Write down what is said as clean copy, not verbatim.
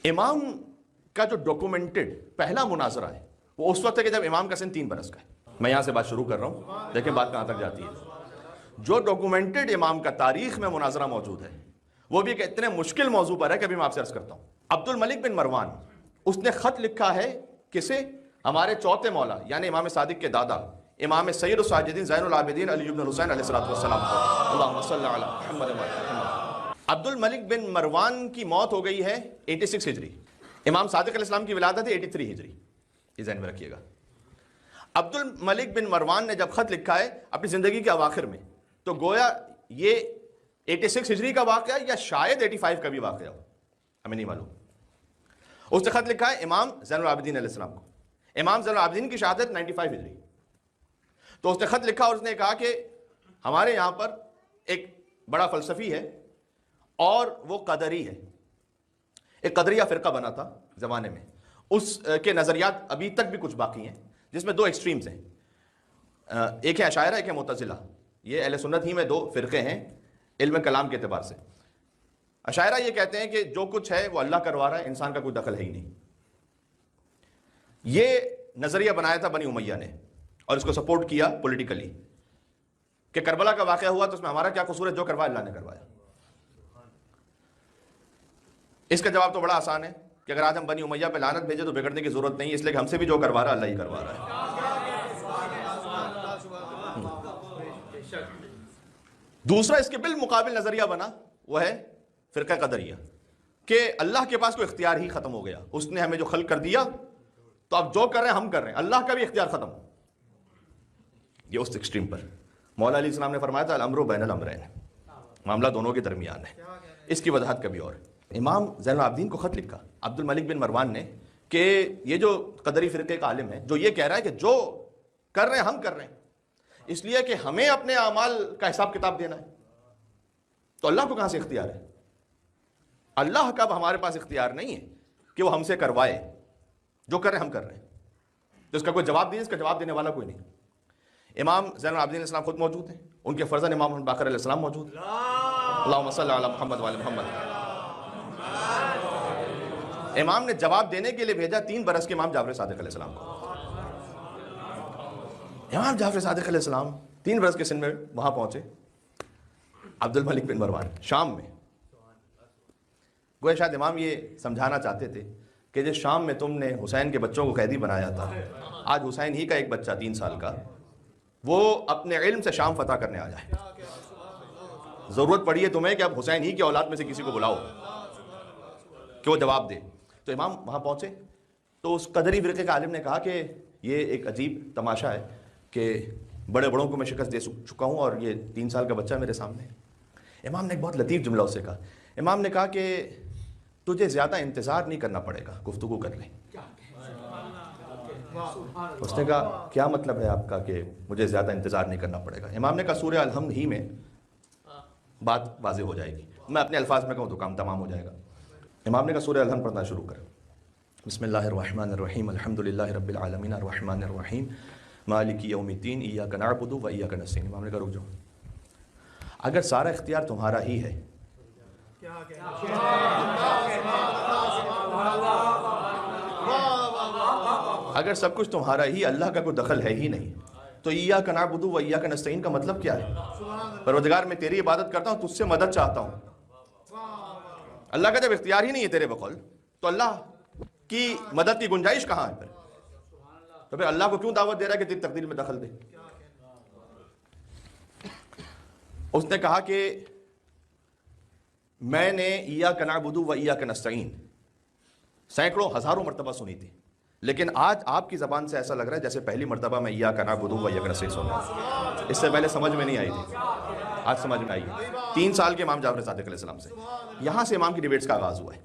امام کا جو ڈاکومنٹڈ پہلا مناظرہ ہے وہ اس وقت ہے کہ جب امام کا سن 3 برس کا ہے. میں یہاں سے بات شروع کر رہا ہوں، دیکھیں بات کہاں تک جاتی ہے. جو ڈاکومنٹڈ امام کا تاریخ میں مناظرہ موجود ہے وہ بھی ایک اتنے مشکل موضوع پر ہے کہ ابھی میں آپ سے عرض کرتا ہوں. عبد الملک بن مروان، اس نے خط لکھا ہے کسے؟ ہمارے چوتھے مولا یعنی امام صادق کے دادا امام سید الساجدین زین العابدین علی بن حسین علیہ السلام کو. اللہم صلی علی محمد و محمد. عبد الملک بن مروان کی موت ہو گئی ہے 86 ہجری. امام صادق علیہ السلام کی ولادت ہے 83 ہجری. یہ ذہن میں رکھیے گا. عبد الملک بن مروان نے جب خط لکھا ہے اپنی زندگی کے اواخر میں تو گویا یہ 86 ہجری کا واقعہ یا شاید 85 کا بھی واقعہ ہو، ہمیں نہیں معلوم. اس نے خط لکھا ہے امام زین العابدین علیہ السلام کو. امام زین العابدین کی شہادت 95 ہجری. تو اس نے خط لکھا اور اس نے کہا کہ ہمارے یہاں پر ایک بڑا فلسفی ہے اور وہ قدری ہے. ایک قدریہ فرقہ بنا تھا زمانے میں، اس کے نظریات ابھی تک بھی کچھ باقی ہیں جس میں 2 ایکسٹریمز ہیں. ایک ہے اشاعرہ، ایک ہے معتزلہ. یہ اہل سنت ہی میں 2 فرقے ہیں علم کلام کے اعتبار سے. اشاعرہ یہ کہتے ہیں کہ جو کچھ ہے وہ اللہ کروا رہا ہے، انسان کا کوئی دخل ہے ہی نہیں. یہ نظریہ بنایا تھا بنی امیہ نے اور اس کو سپورٹ کیا پولیٹیکلی کہ کربلا کا واقعہ ہوا تو اس میں ہمارا کیا قصور ہے، جو کروایا اللہ نے کروایا. اس کا جواب تو بڑا آسان ہے کہ اگر آج ہم بنی امیہ پہ لعنت بھیجے تو بگڑنے کی ضرورت نہیں، اس لیے کہ ہم سے بھی جو کروا رہا ہے اللہ ہی کروا رہا ہے. دوسرا اس کے بالمقابل نظریہ بنا وہ ہے فرقہ قدریہ کہ اللہ کے پاس کوئی اختیار ہی ختم ہو گیا، اس نے ہمیں جو خلق کر دیا تو اب جو کر رہے ہیں ہم کر رہے ہیں، اللہ کا بھی اختیار ختم. یہ اس ایکسٹریم پر مولا علیہ السلام نے فرمایا تھا الامر بین الامرین، معاملہ دونوں کے درمیان ہے. اس کی وضاحت کبھی اور. امام زین العابدین کو خط لکھا عبد الملک بن مروان نے کہ یہ جو قدری فرقے کا عالم ہے جو یہ کہہ رہا ہے کہ جو کر رہے ہیں ہم کر رہے ہیں، اس لیے کہ ہمیں اپنے اعمال کا حساب کتاب دینا ہے. تو اللہ کو کہاں سے اختیار ہے؟ اللہ کا ہمارے پاس اختیار نہیں ہے کہ وہ ہم سے کروائے، جو کر رہے ہیں ہم کر رہے ہیں. تو اس کا کوئی جواب نہیں، اس کا جواب دینے والا کوئی نہیں. امام زین العابدین علیہ السلام خود موجود ہیں، ان کے فرزند امام باقر علیہ السلام موجود ہیں. اللہم صلی علی محمد وعلی محمد. امام نے جواب دینے کے لیے بھیجا 3 برس کے امام جعفر صادق علیہ السلام کو. امام جعفر صادق علیہ السلام 3 برس کے سن میں وہاں پہنچے عبد الملک بن مروان شام میں. گویا شاید امام یہ سمجھانا چاہتے تھے کہ جس شام میں تم نے حسین کے بچوں کو قیدی بنایا تھا، آج حسین ہی کا ایک بچہ 3 سال کا وہ اپنے علم سے شام فتح کرنے آ جائے. ضرورت پڑی ہے تمہیں کہ اب حسین ہی کی اولاد میں سے کسی کو بلاؤ کہ وہ جواب دے. تو امام وہاں پہنچے تو اس قدری فرقے کا عالم نے کہا کہ یہ ایک عجیب تماشا ہے کہ بڑے بڑوں کو میں شکست دے چکا ہوں اور یہ 3 سال کا بچہ میرے سامنے. امام نے ایک بہت لطیف جملہ اس سے کہا. امام نے کہا کہ تجھے زیادہ انتظار نہیں کرنا پڑے گا، گفتگو کر لیں. اس نے کہا کیا مطلب ہے آپ کا کہ مجھے زیادہ انتظار نہیں کرنا پڑے گا؟ امام نے کہا سورہ الحمد ہی میں بات واضح ہو جائے گی، میں اپنے الفاظ میں کہوں تو کام تمام ہو جائے گا. امام نے کہا سورہ الحمد پڑھنا شروع کر. بسم اللہ الرحمن الرحیم الحمدللہ رب العالمین الرحمن الرحیم مالک یوم الدین ایاک نعبد و ایاک نستعین. امام نے کہا رک جاؤ، اگر سارا اختیار تمہارا ہی ہے اگر سب کچھ تمہارا ہی، اللہ کا کوئی دخل ہے ہی نہیں، تو ایاک نعبد و ایاک نستعین کا مطلب کیا ہے؟ پروردگار میں تیری عبادت کرتا ہوں، تجھ سے مدد چاہتا ہوں. اللہ کا جب اختیار ہی نہیں ہے تیرے بقول تو اللہ کی مدد کی گنجائش کہاں ہے پھر؟ تو پھر اللہ کو کیوں دعوت دے رہا ہے کہ تیری تقدیر میں دخل دے؟ اس نے کہا کہ میں نے ایاک نعبد و ایاک نستعین سینکڑوں ہزاروں مرتبہ سنی تھی، لیکن آج آپ کی زبان سے ایسا لگ رہا ہے جیسے پہلی مرتبہ میں ایاک نعبد و ایاک نستعین سن رہا ہوں. اس سے پہلے سمجھ میں نہیں آئی تھی، آج سمجھ میں آئی ہے. 3 سال کے امام جعفر صادق علیہ السلام سے یہاں سے امام کی ڈیبیٹس کا آغاز ہوا ہے.